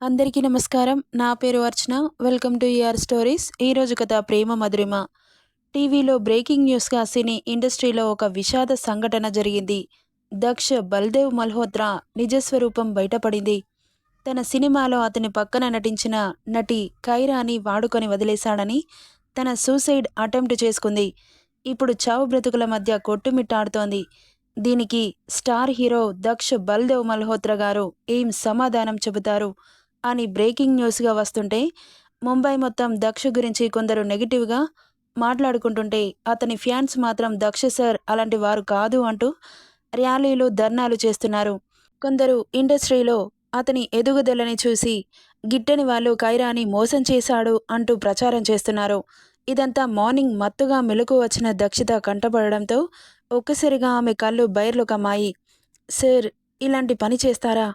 అందరికీ నమస్కారం. నా పేరు Archana. Welcome to UR stories. ఈరోజు కథ ప్రేమ మధురిమ. టీవీలో బ్రేకింగ్ న్యూస్గా సినీ ఇండస్ట్రీలో ఒక విషాద సంఘటన జరిగింది. దక్ష్ బల్దేవ్ మల్హోత్రా నిజస్వరూపం బయటపడింది. తన సినిమాలో అతని పక్కన నటించిన నటి కైరాని వాడుకొని వదిలేశాడని తన సూసైడ్ అటెంప్ట్ చేసుకుంది. ఇప్పుడు చావు బ్రతుకుల మధ్య కొట్టుమిట్టాడుతోంది. దీనికి స్టార్ హీరో దక్ష్ బల్దేవ్ మల్హోత్రా గారు ఏం సమాధానం చెబుతారు అని బ్రేకింగ్ న్యూస్గా వస్తుంటే, ముంబై మొత్తం దక్ష్ గురించి కొందరు నెగిటివ్గా మాట్లాడుకుంటుంటే, అతని ఫ్యాన్స్ మాత్రం దక్ష సార్ అలాంటి వారు కాదు అంటూ ర్యాలీలు ధర్నాలు చేస్తున్నారు. కొందరు ఇండస్ట్రీలో అతని ఎదుగుదలని చూసి గిట్టని వాళ్ళు కైరాని మోసం చేశాడు అంటూ ప్రచారం చేస్తున్నారు. ఇదంతా మార్నింగ్ మత్తుగా మెలకు వచ్చిన దక్షిత కంటపడడంతో ఒక్కసారిగా ఆమె కళ్ళు బైర్లు కమ్మాయి. సార్ ఇలాంటి పని చేస్తారా?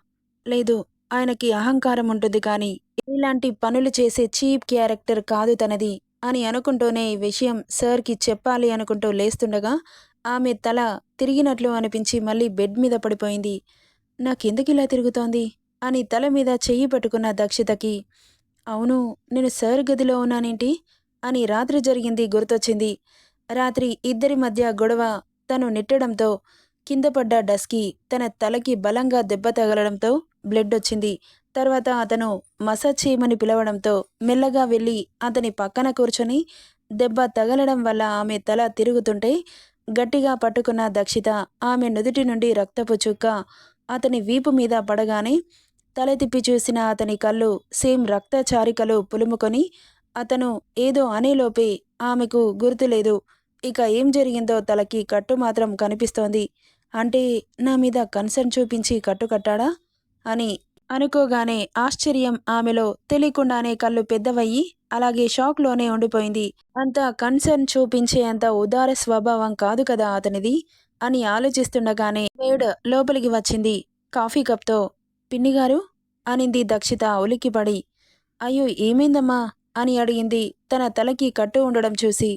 లేదు, ఆయనకి అహంకారం ఉంటుంది, కానీ ఇలాంటి పనులు చేసే చీప్ క్యారెక్టర్ కాదు తనది అని అనుకుంటూనే ఈ విషయం సార్కి చెప్పాలి అనుకుంటూ లేస్తుండగా ఆమె తల తిరిగినట్లు అనిపించి మళ్ళీ బెడ్ మీద పడిపోయింది. నాకెందుకు ఇలా తిరుగుతోంది అని తల మీద చెయ్యి పెట్టుకున్న దక్షితకి, అవును, నేను సార్ గదిలో ఉన్నానేంటి అని రాత్రి జరిగింది గుర్తొచ్చింది. రాత్రి ఇద్దరి మధ్య గొడవ తను నెట్టడంతో కింద పడ్డ డస్కి తన తలకి బలంగా దెబ్బ తగలడంతో బ్లడ్ వచ్చింది. తర్వాత అతను మసాజ్ చేయమని పిలవడంతో మెల్లగా వెళ్ళి అతని పక్కన కూర్చొని దెబ్బ తగలడం వల్ల ఆమె తల తిరుగుతుంటే గట్టిగా పట్టుకున్న దక్షిత ఆమె నుదుటి నుండి రక్తపు చుక్క అతని వీపు మీద పడగానే తల తిప్పి చూసిన అతని కళ్ళు సేమ్ రక్త చారికలు పులుముకొని అతను ఏదో అనేలోపే ఆమెకు గుర్తులేదు. ఇక ఏం జరిగిందో తలకి కట్టు మాత్రం కనిపిస్తోంది. అంటే నా మీద కన్సర్న్ చూపించి కట్టు కట్టాడా అని అనుకోగానే ఆశ్చర్యం ఆమెలో తెలియకుండానే కళ్ళు పెద్దవయ్యి అలాగే షాక్లోనే ఉండిపోయింది. అంత కన్సర్న్ చూపించే అంత ఉదార స్వభావం కాదు కదా అతనిది అని ఆలోచిస్తుండగానే మేడ్ లోపలికి వచ్చింది కాఫీ కప్తో. పిన్నిగారు అనింది దక్షిత ఉలిక్కిపడి. అయ్యో ఏమైందమ్మా అని అడిగింది తన తలకి కట్టు ఉండడం చూసి.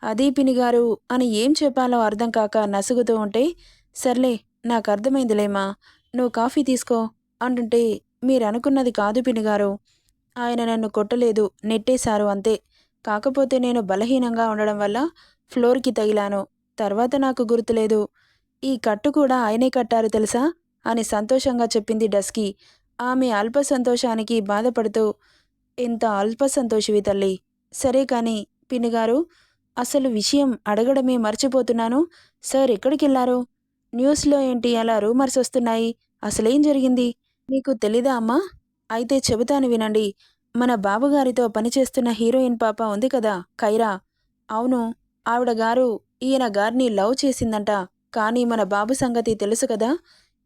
అదీ పినిగారు అని ఏం చెప్పాలో అర్థం కాక నసుగుతూ ఉంటే, సర్లే నాకు అర్థమైందిలేమా, నువ్వు కాఫీ తీసుకో అంటుంటే, మీరనుకున్నది కాదు పినిగారు, ఆయన నన్ను కొట్టలేదు, నెట్టేశారు అంతే. కాకపోతే నేను బలహీనంగా ఉండడం వల్ల ఫ్లోర్కి తగిలాను. తర్వాత నాకు గుర్తులేదు. ఈ కట్టు కూడా ఆయనే కట్టారు తెలుసా అని సంతోషంగా చెప్పింది డస్కీ. ఆమె అల్ప సంతోషానికి బాధపడుతూ, ఎంత అల్ప సంతోషివి తల్లి. సరే కానీ పిన్నిగారు, అసలు విషయం అడగడమే మర్చిపోతున్నాను. సార్ ఎక్కడికెళ్లారు? న్యూస్లో ఏంటి అలా రూమర్స్ వస్తున్నాయి? అసలేం జరిగింది? మీకు తెలీదా అమ్మా? అయితే చెబుతాను వినండి. మన బాబుగారితో పనిచేస్తున్న హీరోయిన్ పాప ఉంది కదా, కైరా. అవును, ఆవిడ గారు ఈయన గారిని లవ్ చేసిందంట. కానీ మన బాబు సంగతి తెలుసు కదా,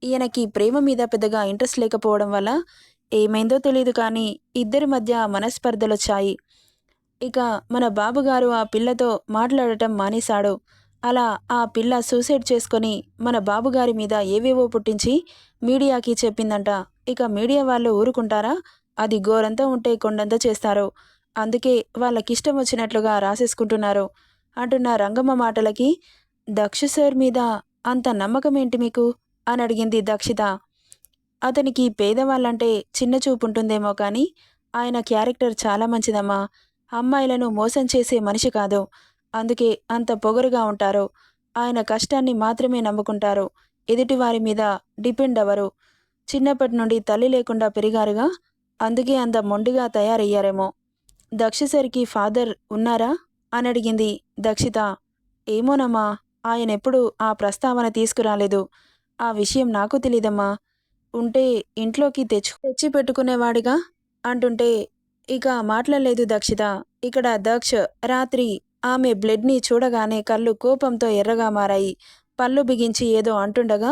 ఈయనకి ప్రేమ మీద పెద్దగా ఇంట్రెస్ట్ లేకపోవడం వల్ల ఏమైందో తెలీదు కానీ ఇద్దరి మధ్య మనస్పర్ధలొచ్చాయి. ఇక మన బాబుగారు ఆ పిల్లతో మాట్లాడటం మానేశాడు. అలా ఆ పిల్ల సూసైడ్ చేసుకొని మన బాబుగారి మీద ఏవేవో పుట్టించి మీడియాకి చెప్పిందంట. ఇక మీడియా వాళ్ళు ఊరుకుంటారా? అది గోరంతా ఉంటే కొండంత చేస్తారు. అందుకే వాళ్ళకిష్టం వచ్చినట్లుగా రాసేసుకుంటున్నారు అంటున్న రంగమ్మ మాటలకి, దక్ష సార్ మీద అంత నమ్మకం ఏంటి మీకు అని అడిగింది దక్షిత. అతనికి పేదవాళ్ళంటే చిన్న చూపుంటుందేమో కానీ ఆయన క్యారెక్టర్ చాలా మంచిదమ్మా. అమ్మాయిలను మోసం చేసే మనిషి కాదు. అందుకే అంత పొగరుగా ఉంటారు. ఆయన కష్టాన్ని మాత్రమే నమ్ముకుంటారు. ఎదుటివారి మీద డిపెండ్ అవ్వరు. చిన్నప్పటి నుండి తల్లి లేకుండా పెరిగారుగా, అందుకే అంత మొండిగా తయారయ్యారేమో. దక్ష సార్కి ఫాదర్ ఉన్నారా అని అడిగింది దక్షిత. ఏమోనమ్మా, ఆయనెప్పుడు ఆ ప్రస్తావన తీసుకురాలేదు. ఆ విషయం నాకు తెలీదమ్మా. ఉంటే ఇంట్లోకి తెచ్చి పెట్టుకునేవాడిగా అంటుంటే ఇక మాట్లాడలేదు దక్షిత. ఇక్కడ దక్ష రాత్రి ఆమె బ్లడ్ని చూడగానే కళ్ళు కోపంతో ఎర్రగా మారాయి. పళ్ళు బిగించి ఏదో అంటుండగా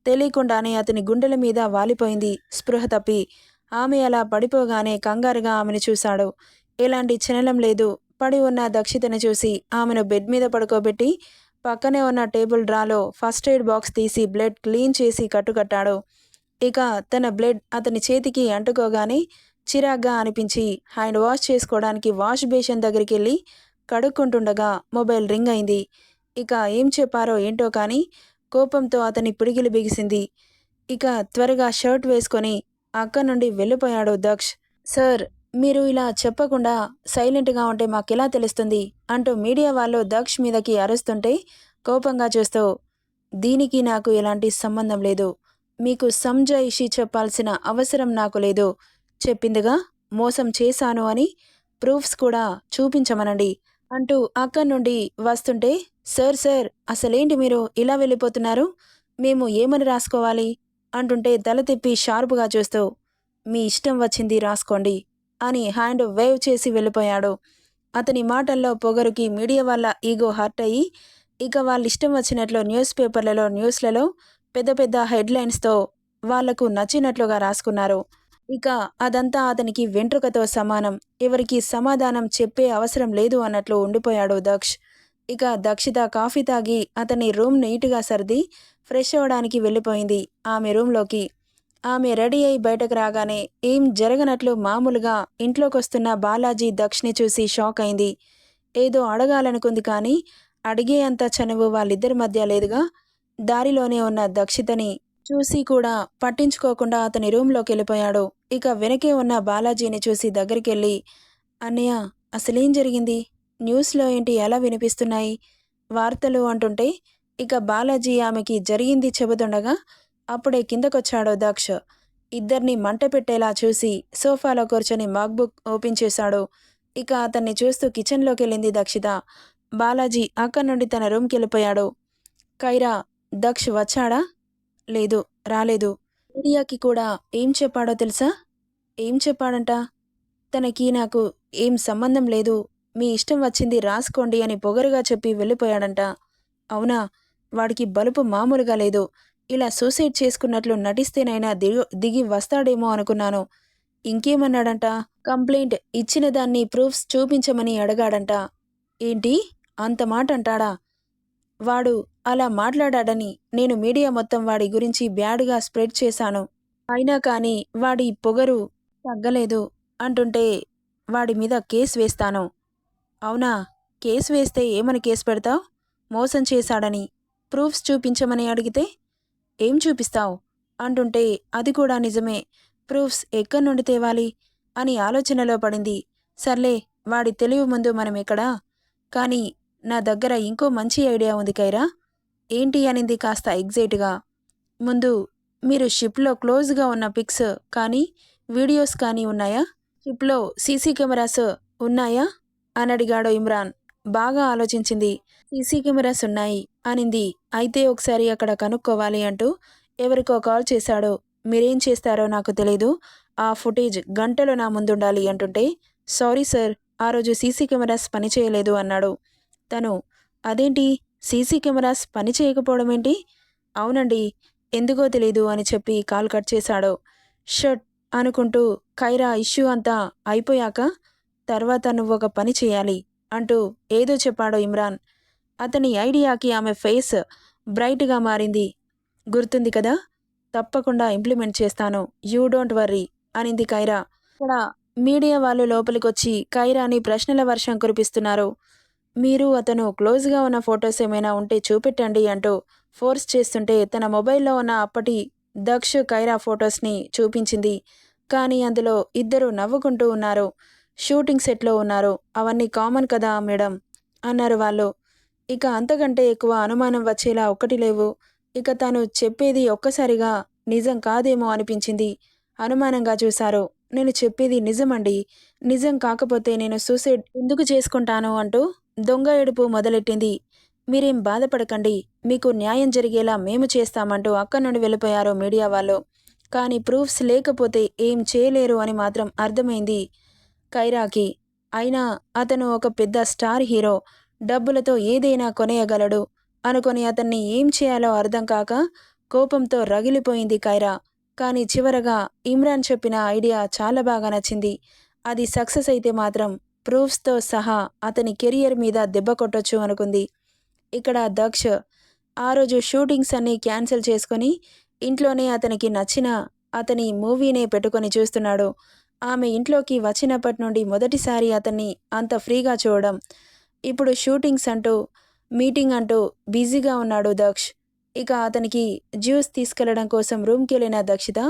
తెలియకుండానే అతని గుండెల మీద వాలిపోయింది స్పృహ తప్పి. ఆమె అలా పడిపోగానే కంగారుగా ఆమెను చూశాడు. ఎలాంటి చలనం లేదు. పడి ఉన్న దక్షితను చూసి ఆమెను బెడ్ మీద పడుకోబెట్టి పక్కనే ఉన్న టేబుల్ డ్రాలో ఫస్ట్ ఎయిడ్ బాక్స్ తీసి బ్లడ్ క్లీన్ చేసి కట్టుకట్టాడు. ఇక తన బ్లడ్ అతని చేతికి అంటుకోగానే చిరాగ్గా అనిపించి హ్యాండ్ వాష్ చేసుకోవడానికి వాష్ బేసిన్ దగ్గరికి వెళ్ళి కడుక్కుంటుండగా మొబైల్ రింగ్ అయింది. ఇక ఏం చెప్పారో ఏంటో కానీ కోపంతో అతని పిడికిలి బిగిసింది. ఇక త్వరగా షర్ట్ వేసుకొని అక్కడి నుండి వెళ్ళిపోయాడు దక్ష్. సార్, మీరు ఇలా చెప్పకుండా సైలెంట్‌గా ఉంటే మాకెలా తెలుస్తుంది? అంటూ మీడియా వాళ్ళు దక్ష్ మీదకి అరుస్తుంటే కోపంగా చూస్తూ, దీనికి నాకు ఎలాంటి సంబంధం లేదు. మీకు సంజాయిషీ చెప్పాల్సిన అవసరం నాకు లేదు. చెప్పిందిగా మోసం చేశాను అని ప్రూఫ్స్ కూడా చూపించమనండి అంటూ అక్కడి నుండి వస్తుంటే, సార్ సార్, అసలేంటి మీరు ఇలా వెళ్ళిపోతున్నారు? మేము ఏమని రాసుకోవాలి? అంటుంటే తల తిప్పి షార్ప్‌గా చూస్తూ, మీ ఇష్టం వచ్చింది రాసుకోండి అని హ్యాండ్ వేవ్ చేసి వెళ్ళిపోయాడు. అతని మాటల్లో పొగరుకి మీడియా వాళ్ళ ఈగో హర్ట్ అయ్యి ఇక వాళ్ళిష్టం వచ్చినట్లు న్యూస్ పేపర్లలో న్యూస్లలో పెద్ద పెద్ద హెడ్లైన్స్తో వాళ్లకు నచ్చినట్లుగా రాసుకున్నారు. ఇక అదంతా అతనికి వెంట్రుకతో సమానం. ఎవరికి సమాధానం చెప్పే అవసరం లేదు అన్నట్లు ఉండిపోయాడు దక్ష్. ఇక దక్షిత కాఫీ తాగి అతని రూమ్ నీట్గా సర్ది ఫ్రెష్ అవ్వడానికి వెళ్ళిపోయింది ఆమె రూంలోకి. ఆమె రెడీ అయి బయటకు రాగానే ఏం జరగనట్లు మామూలుగా ఇంట్లోకొస్తున్న బాలాజీ దక్షిని చూసి షాక్ అయింది. ఏదో అడగాలనుకుంది కానీ అడిగే అంత చనువు వాళ్ళిద్దరి మధ్య లేదుగా. దారిలోనే ఉన్న దక్షితని చూసి కూడా పట్టించుకోకుండా అతని రూంలోకి వెళ్ళిపోయాడు. ఇక వెనకే ఉన్న బాలాజీని చూసి దగ్గరికెళ్ళి, అన్నయ్య, అసలేం జరిగింది? న్యూస్లో ఏంటి ఎలా వినిపిస్తున్నాయి వార్తలు అంటుంటే ఇక బాలాజీ ఆమెకి జరిగింది చెబుతుండగా అప్పుడే కిందకొచ్చాడు దక్ష్. ఇద్దరిని మంట పెట్టేలా చూసి సోఫాలో కూర్చొని మాక్బుక్ ఓపెన్ చేశాడు. ఇక అతన్ని చూస్తూ కిచెన్లోకి వెళ్ళింది దక్షిత. బాలాజీ అక్కడి నుండి తన రూమ్కి వెళ్ళిపోయాడు. కైరా, దక్ష్ వచ్చాడా? లేదు, రాలేదు. మీడియాకి కూడా ఏం చెప్పాడో తెలుసా? ఏం చెప్పాడంట? తనకి నాకు ఏం సంబంధం లేదు, మీ ఇష్టం వచ్చింది రాసుకోండి అని పొగరుగా చెప్పి వెళ్ళిపోయాడంట. అవునా? వాడికి బలుపు మామూలుగా లేదు. ఇలా సూసైడ్ చేసుకున్నట్లు నటిస్తేనైనా దిగి వస్తాడేమో అనుకున్నాను. ఇంకేమన్నాడంట? కంప్లైంట్ ఇచ్చిన దాన్ని ప్రూఫ్స్ చూపించమని అడిగాడంట. ఏంటి? అంత మాట అంటాడా? వాడు అలా మాట్లాడాడని నేను మీడియా మొత్తం వాడి గురించి బ్యాడ్గా స్ప్రెడ్ చేశాను. అయినా కానీ వాడి పొగరు తగ్గలేదు అంటుంటే వాడి మీద కేసు వేస్తాను. అవునా? కేసు వేస్తే ఏమని కేసు పెడతావు? మోసం చేశాడని ప్రూఫ్స్ చూపించమని అడిగితే ఏం చూపిస్తావు అంటుంటే అది కూడా నిజమే, ప్రూఫ్స్ ఎక్కడి నుండి తేవాలి అని ఆలోచనలో పడింది. సర్లే, వాడి తెలివి ముందు మనం ఎక్కడా? కానీ నా దగ్గర ఇంకో మంచి ఐడియా ఉంది కైరా. ఏంటి అనింది కాస్త ఎగ్జైట్గా. ముందు మీరు షిప్లో క్లోజ్గా ఉన్న పిక్స్ కానీ వీడియోస్ కానీ ఉన్నాయా? షిప్లో సీసీ కెమెరాస్ ఉన్నాయా అని అడిగాడు ఇమ్రాన్. బాగా ఆలోచించింది. సీసీ కెమెరాస్ ఉన్నాయి అనింది. అయితే ఒకసారి అక్కడ కనుక్కోవాలి అంటూ ఎవరికో కాల్ చేశాడు. మీరేం చేస్తారో నాకు తెలీదు, ఆ ఫుటేజ్ గంటలో నా ముందుండాలి అంటుంటే, సారీ సార్, ఆ రోజు సీసీ కెమెరాస్ పనిచేయలేదు అన్నాడు. తను, అదేంటి సీసీ కెమెరాస్ పని చేయకపోవడం ఏంటి? అవునండి, ఎందుకో తెలీదు అని చెప్పి కాల్ కట్ చేశాడు. షట్ అనుకుంటూ, కైరా ఇష్యూ అంతా అయిపోయాక తర్వాత నువ్వొక పని చేయాలి అంటూ ఏదో చెప్పాడు ఇమ్రాన్. అతని ఐడియాకి ఆమె ఫేస్ బ్రైట్గా మారింది. గుర్తుంది కదా, తప్పకుండా ఇంప్లిమెంట్ చేస్తాను, యూ డోంట్ వర్రీ అనింది కైరా. ఇక్కడ మీడియా వాళ్ళు లోపలికొచ్చి కైరాని ప్రశ్నల వర్షం కురిపిస్తున్నారు. మీరు అతను క్లోజ్గా ఉన్న ఫొటోస్ ఏమైనా ఉంటే చూపెట్టండి అంటూ ఫోర్స్ చేస్తుంటే తన మొబైల్లో ఉన్న అప్పటి దక్ష్ కైరా ఫొటోస్ని చూపించింది. కానీ అందులో ఇద్దరు నవ్వుకుంటూ ఉన్నారు. షూటింగ్ సెట్లో ఉన్నారు. అవన్నీ కామన్ కదా మేడం అన్నారు వాళ్ళు. ఇక అంతకంటే ఎక్కువ అనుమానం వచ్చేలా ఒక్కటి లేవు. ఇక తను చెప్పేది ఒక్కసారిగా నిజం కాదేమో అనిపించింది. అనుమానంగా చూశారు. నేను చెప్పేది నిజమండి, నిజం కాకపోతే నేను సూసైడ్ ఎందుకు చేసుకుంటాను అంటూ దొంగ ఏడుపు మొదలెట్టింది. మీరేం బాధపడకండి, మీకు న్యాయం జరిగేలా మేము చేస్తామంటూ అక్కడి నుండి వెళ్ళిపోయారు మీడియా వాళ్ళు. కానీ ప్రూఫ్స్ లేకపోతే ఏం చేయలేరు అని మాత్రం అర్థమైంది కైరాకి. అయినా అతను ఒక పెద్ద స్టార్ హీరో, డబ్బులతో ఏదైనా కొనేయగలడు అనుకొని అతన్ని ఏం చేయాలో అర్థం కాక కోపంతో రగిలిపోయింది కైరా. కానీ చివరగా ఇమ్రాన్ చెప్పిన ఐడియా చాలా బాగా నచ్చింది. అది సక్సెస్ అయితే మాత్రం ప్రూఫ్స్తో సహా అతని కెరియర్ మీద దెబ్బ కొట్టొచ్చు అనుకుంది. ఇక్కడ దక్ష్ ఆ రోజు షూటింగ్స్ అన్నీ క్యాన్సిల్ చేసుకొని ఇంట్లోనే అతనికి నచ్చిన అతని మూవీనే పెట్టుకొని చూస్తున్నాడు. ఆమె ఇంట్లోకి వచ్చినప్పటి నుండి మొదటిసారి అతన్ని అంత ఫ్రీగా చూడడం. ఇప్పుడు షూటింగ్స్ అంటూ మీటింగ్ అంటూ బిజీగా ఉన్నాడు దక్ష్. ఇక అతనికి జ్యూస్ తీసుకెళ్లడం కోసం రూమ్కి వెళ్ళిన దక్షిత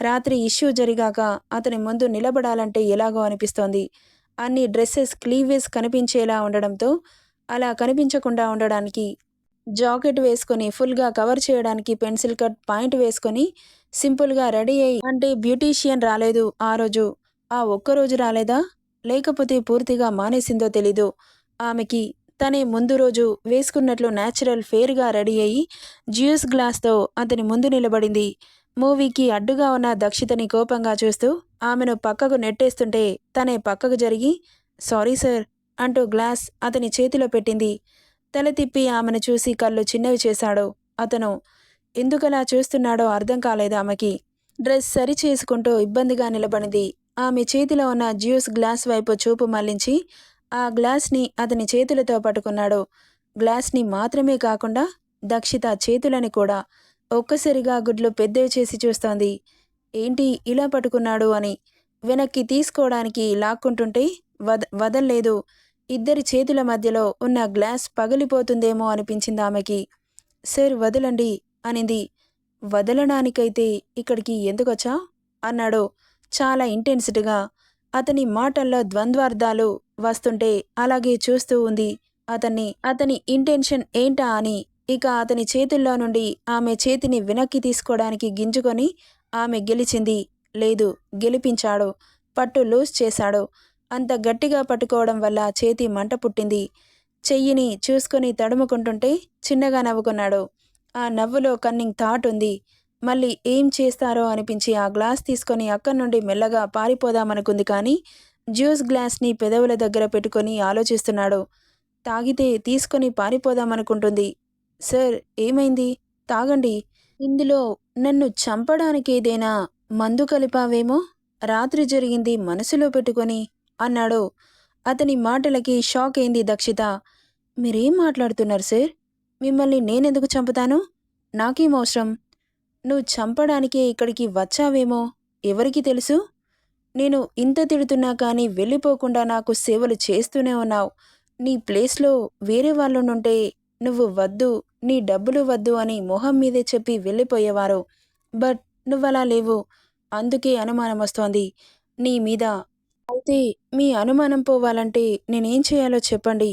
రాత్రి ఇష్యూ జరిగాక అతని ముందు నిలబడాలంటే ఎలాగో అనిపిస్తోంది. అన్ని డ్రెస్సెస్ క్లీవేజ్ కనిపించేలా ఉండడంతో అలా కనిపించకుండా ఉండడానికి జాకెట్ వేసుకొని ఫుల్గా కవర్ చేయడానికి పెన్సిల్ కట్ పాయింట్ వేసుకొని సింపుల్గా రెడీ అయ్యి అంటే బ్యూటీషియన్ రాలేదు ఆ రోజు. ఆ ఒక్కరోజు రాలేదా, లేకపోతే పూర్తిగా మానేసిందో తెలీదు. ఆమెకి తనే ముందు రోజు వేసుకున్నట్లు న్యాచురల్ ఫేర్గా రెడీ అయ్యి జ్యూస్ గ్లాస్తో అతని ముందు నిలబడింది. మూవీకి అడ్డుగా ఉన్న దక్షితని కోపంగా చూస్తూ ఆమెను పక్కకు నెట్టేస్తుంటే తనే పక్కకు జరిగి సారీ సార్ అంటూ గ్లాస్ అతని చేతిలో పెట్టింది. తల తిప్పి ఆమెను చూసి కళ్ళు చిన్నవి చేశాడు అతను. ఎందుకలా చూస్తున్నాడో అర్థం కాలేదు ఆమెకి. డ్రెస్ సరి చేసుకుంటూ ఇబ్బందిగా నిలబడింది. ఆమె చేతిలో ఉన్న జ్యూస్ గ్లాస్ వైపు చూపు మళ్లించి ఆ గ్లాస్ని అతని చేతులతో పట్టుకున్నాడు. గ్లాస్ని మాత్రమే కాకుండా దక్షిత చేతులని కూడా. ఒక్కసారిగా గుడ్లు పెద్దవి చేసి చూస్తోంది. ఏంటి ఇలా పట్టుకున్నాడు అని. వెనక్కి తీసుకోవడానికి లాక్కుంటుంటే వదల్లేదు. ఇద్దరి చేతుల మధ్యలో ఉన్న గ్లాస్ పగిలిపోతుందేమో అనిపించింది ఆమెకి. సార్ వదలండి అనింది. వదలడానికైతే ఇక్కడికి ఎందుకొచ్చా అన్నాడు చాలా ఇంటెన్సిటీగా. అతని మాటల్లో ద్వంద్వార్థాలు వస్తుంటే అలాగే చూస్తూ ఉంది అతని ఇంటెన్షన్ ఏంటా అని. ఇక అతని చేతుల్లో నుండి ఆమె చేతిని వెనక్కి తీసుకోవడానికి గింజుకొని ఆమె గెలిచింది. లేదు, గెలిపించాడు. పట్టు లూజ్ చేశాడు. అంత గట్టిగా పట్టుకోవడం వల్ల చేతి మంట పుట్టింది. చెయ్యిని చూసుకొని తడుముకుంటుంటే చిన్నగా నవ్వుకున్నాడు. ఆ నవ్వులో కన్నింగ్ థాట్ ఉంది. మళ్ళీ ఏం చేస్తారో అనిపించి ఆ గ్లాస్ తీసుకొని అక్కడి నుండి మెల్లగా పారిపోదామనుకుంది. కానీ జ్యూస్ గ్లాస్ని పెదవుల దగ్గర పెట్టుకొని ఆలోచిస్తున్నాడు. తాగితే తీసుకొని పారిపోదామనుకుంటుంది. సార్ ఏమైంది? తాగండి. ఇందులో నన్ను చంపడానికి ఏదైనా మందు కలిపావేమో, రాత్రి జరిగింది మనసులో పెట్టుకొని అన్నాడు. అతని మాటలకి షాక్ అయింది దక్షిత. మీరేం మాట్లాడుతున్నారు సార్? మిమ్మల్ని నేనెందుకు చంపుతాను? నాకేం అవసరం? నువ్వు చంపడానికే ఇక్కడికి వచ్చావేమో, ఎవరికి తెలుసు? నేను ఇంత తిడుతున్నా కానీ వెళ్ళిపోకుండా నాకు సేవలు చేస్తూనే ఉన్నావు. నీ ప్లేస్లో వేరే వాళ్ళుంటే నువ్వు వద్దు, నీ డబ్బులు వద్దు అని మొహం మీదే చెప్పి వెళ్ళిపోయేవారు. బట్ నువ్వలా లేవు. అందుకే అనుమానం వస్తోంది నీ మీద. అయితే మీ అనుమానం పోవాలంటే నేనేం చేయాలో చెప్పండి.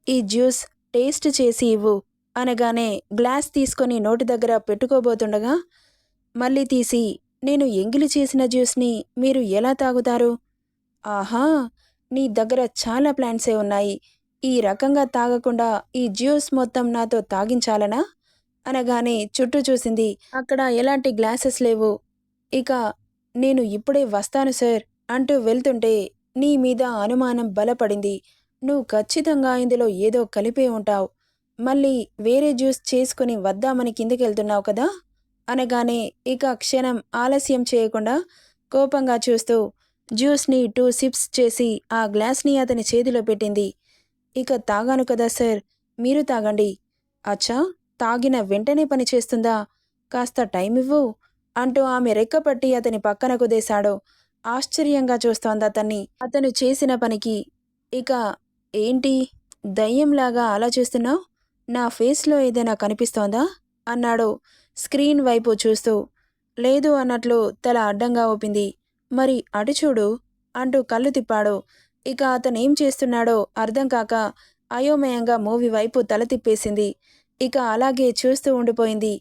ఈ జ్యూస్ టేస్ట్ చేసి ఇవ్వు అనగానే గ్లాస్ తీసుకొని నోటి దగ్గర పెట్టుకోబోతుండగా మళ్ళీ తీసి, నేను ఎంగిలి చేసిన జ్యూస్ని మీరు ఎలా తాగుతారు? ఆహా, నీ దగ్గర చాలా ప్లాన్సే ఉన్నాయి. ఈ రకంగా తాగకుండా ఈ జ్యూస్ మొత్తం నాతో తాగించాలనా అనగానే చుట్టూ చూసింది. అక్కడ ఎలాంటి గ్లాసెస్ లేవు. ఇక నేను ఇప్పుడే వస్తాను సార్ అంటూ వెళ్తుంటే నీ మీద అనుమానం బలపడింది. నువ్వు ఖచ్చితంగా ఇందులో ఏదో కలిపే ఉంటావు. మళ్ళీ వేరే జ్యూస్ చేసుకుని వద్దామని కిందకెళ్తున్నావు కదా అనగానే ఇక క్షణం ఆలస్యం చేయకుండా కోపంగా చూస్తూ జ్యూస్ని 2 సిప్స్ చేసి ఆ గ్లాస్ని అతని చేతిలో పెట్టింది. ఇక తాగాను కదా సార్, మీరు తాగండి. అచ్చా, తాగిన వెంటనే పని చేస్తుందా? కాస్త టైం ఇవ్వు అంటూ ఆమె రెక్కపట్టి అతని పక్కన కుదేశాడు. ఆశ్చర్యంగా చూస్తోంది అతను చేసిన పనికి. ఇక ఏంటి దయ్యంలాగా ఆలోచిస్తున్నావు? నా ఫేస్లో ఏదైనా కనిపిస్తోందా అన్నాడు స్క్రీన్ వైపు చూస్తూ. లేదు అన్నట్లు తల అడ్డంగా ఊపింది. మరి అటు చూడు అంటూ కళ్ళు తిప్పాడు. ఇక అతనేం చేస్తున్నాడో అర్థం కాక అయోమయంగా మూవీ వైపు తల తిప్పేసింది. ఇక అలాగే చూస్తూ ఉండిపోయింది.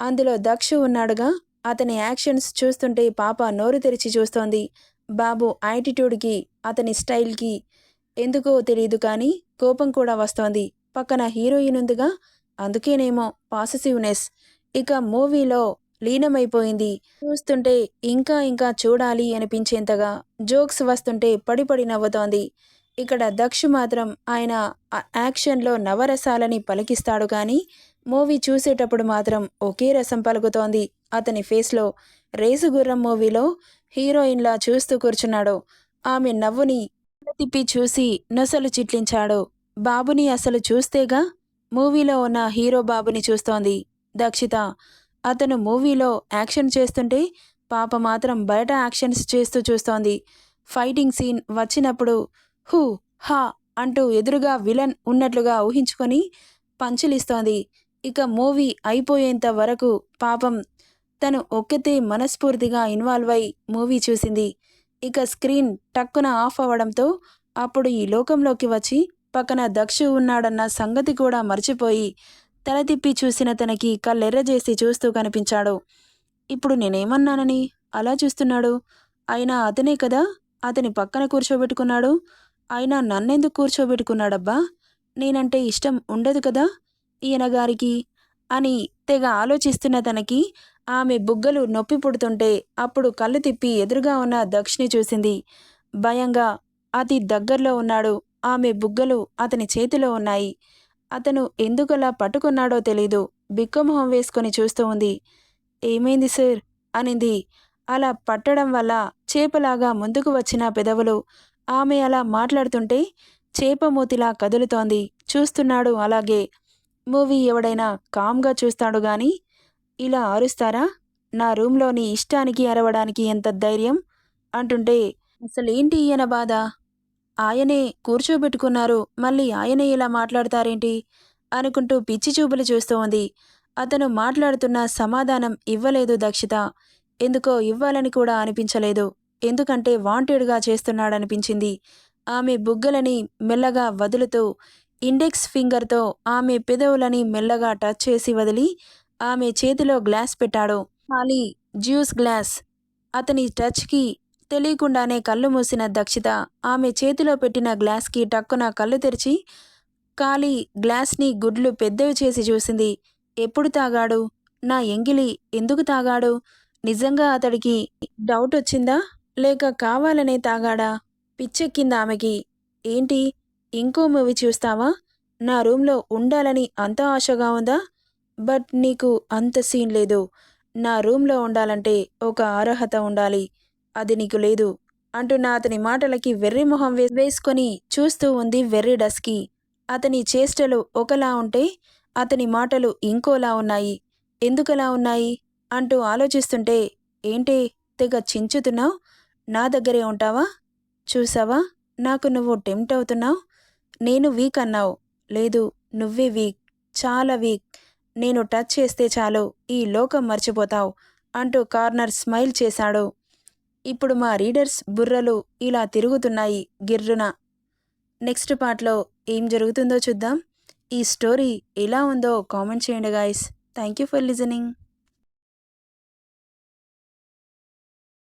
అందులో దక్షు ఉన్నాడుగా. అతని యాక్షన్స్ చూస్తుంటే పాప నోరు తెరిచి చూస్తోంది. బాబు యాటిట్యూడ్కి, అతని స్టైల్కి ఎందుకో తెలియదు కానీ కోపం కూడా వస్తోంది. పక్కన హీరోయిన్ ఉందిగా, అందుకేనేమో పాసెసివ్నెస్. ఇక మూవీలో లీనమైపోయింది. చూస్తుంటే ఇంకా ఇంకా చూడాలి అనిపించేంతగా జోక్స్ వస్తుంటే పడి నవ్వుతోంది. ఇక్కడ దక్షు మాత్రం ఆయన యాక్షన్లో నవరసాలని పలికిస్తాడు కానీ మూవీ చూసేటప్పుడు మాత్రం ఒకే రసం పలుకుతోంది అతని ఫేస్లో. రేసుగుర్రం మూవీలో హీరోయిన్లా చూస్తూ కూర్చున్నాడు. ఆమె నవ్వుని తిప్పి చూసి నొసలు చిట్లించాడు. బాబుని అసలు చూస్తేగా మూవీలో ఉన్న హీరో బాబుని చూస్తోంది దక్షిత. అతను మూవీలో యాక్షన్ చేస్తుంటే పాప మాత్రం బయట యాక్షన్స్ చేస్తూ చూస్తోంది. ఫైటింగ్ సీన్ వచ్చినప్పుడు హూ హా అంటూ ఎదురుగా విలన్ ఉన్నట్లుగా ఊహించుకొని పంచులిస్తోంది. ఇక మూవీ అయిపోయేంత వరకు పాపం తను ఒక్కతే మనస్ఫూర్తిగా ఇన్వాల్వ్ అయి మూవీ చూసింది. ఇక స్క్రీన్ టక్కున ఆఫ్ అవ్వడంతో అప్పుడు ఈ లోకంలోకి వచ్చి పక్కన దక్షు ఉన్నాడన్న సంగతి కూడా మర్చిపోయి తల తిప్పి చూసిన తనకి కళ్ళెర్రజేసి చూస్తూ కనిపించాడు. ఇప్పుడు నేనేమన్నానని అలా చూస్తున్నాడు? అయినా అతనే కదా అతని పక్కన కూర్చోబెట్టుకున్నాడు. అయినా నన్నెందుకు కూర్చోబెట్టుకున్నాడబ్బా? నేనంటే ఇష్టం ఉండదు కదా ఈయన గారికి అని తెగ ఆలోచిస్తున్న తనకి ఆమె బుగ్గలు నొప్పి పుడుతుంటే అప్పుడు కళ్ళు తిప్పి ఎదురుగా ఉన్న దక్షిని చూసింది. భయంగా అతి దగ్గరలో ఉన్నాడు. ఆమె బుగ్గలు అతని చేతిలో ఉన్నాయి. అతను ఎందుకలా పట్టుకున్నాడో తెలీదు. బిక్కమొహం వేసుకొని చూస్తూ ఉంది. ఏమైంది సార్ అనింది. అలా పట్టడం వల్ల చేపలాగా ముందుకు వచ్చిన పెదవులు ఆమె అలా మాట్లాడుతుంటే చేపమూతిలా కదులుతోంది. చూస్తున్నాడు అలాగే. మూవీ ఎవడైనా కామ్గా చూస్తాడు గాని ఇలా అరుస్తారా? నా రూంలోని ఇష్టానికి అరవడానికి ఎంత ధైర్యం అంటుంటే అసలేంటి ఈయన బాధ? ఆయనే కూర్చోబెట్టుకున్నారు, మళ్ళీ ఆయనే ఇలా మాట్లాడతారేంటి అనుకుంటూ పిచ్చి చూపులు చూస్తూ ఉంది. అతను మాట్లాడుతున్న సమాధానం ఇవ్వలేదు దక్షిత. ఎందుకో ఇవ్వాలని కూడా అనిపించలేదు. ఎందుకంటే వాంటెడ్గా చేస్తున్నాడనిపించింది. ఆమె బుగ్గలని మెల్లగా వదులుతూ ఇండెక్స్ ఫింగర్తో ఆమె పెదవులని మెల్లగా టచ్ చేసి వదిలి ఆమె చేతిలో గ్లాస్ పెట్టాడు. ఖాళీ జ్యూస్ గ్లాస్. అతని టచ్కి తెలియకుండానే కళ్ళు మూసిన దక్షిత ఆమె చేతిలో పెట్టిన గ్లాస్కి టక్కున కళ్ళు తెరిచి ఖాళీ గ్లాస్ని గుడ్లు పెద్దవి చేసి చూసింది. ఎప్పుడు తాగాడు? నా ఎంగిలి ఎందుకు తాగాడు? నిజంగా అతడికి డౌట్ వచ్చిందా? లేక కావాలనే తాగాడా? పిచ్చెక్కిందా ఆమెకి? ఏంటి ఇంకో మూవీ చూస్తావా? నా రూంలో ఉండాలని అంత ఆశగా ఉందా? బట్ నీకు అంత సీన్ లేదు. నా రూంలో ఉండాలంటే ఒక అర్హత ఉండాలి. అది నీకు లేదు అంటున్న అతని మాటలకి వెర్రి మొహం వేసుకొని చూస్తూ ఉంది వెర్రి డస్కి. అతని చేష్టలు ఒకలా ఉంటే అతని మాటలు ఇంకోలా ఉన్నాయి. ఎందుకలా ఉన్నాయి అంటూ ఆలోచిస్తుంటే ఏంటే తెగ చించుతున్నావు? నా దగ్గరే ఉంటావా? చూసావా నాకు నువ్వు టెంప్ట్ అవుతున్నావు. నేను వీక్ అన్నావు. లేదు, నువ్వే వీక్, చాలా వీక్. నేను టచ్ చేస్తే చాలు ఈ లోకం మర్చిపోతావు అంటూ కార్నర్ స్మైల్ చేశాడు. ఇప్పుడు మా రీడర్స్ బుర్రలు ఇలా తిరుగుతున్నాయి గిర్రున. నెక్స్ట్ పార్ట్లో ఏం జరుగుతుందో చూద్దాం. ఈ స్టోరీ ఎలా ఉందో కామెంట్ చేయండి guys. Thank you for listening.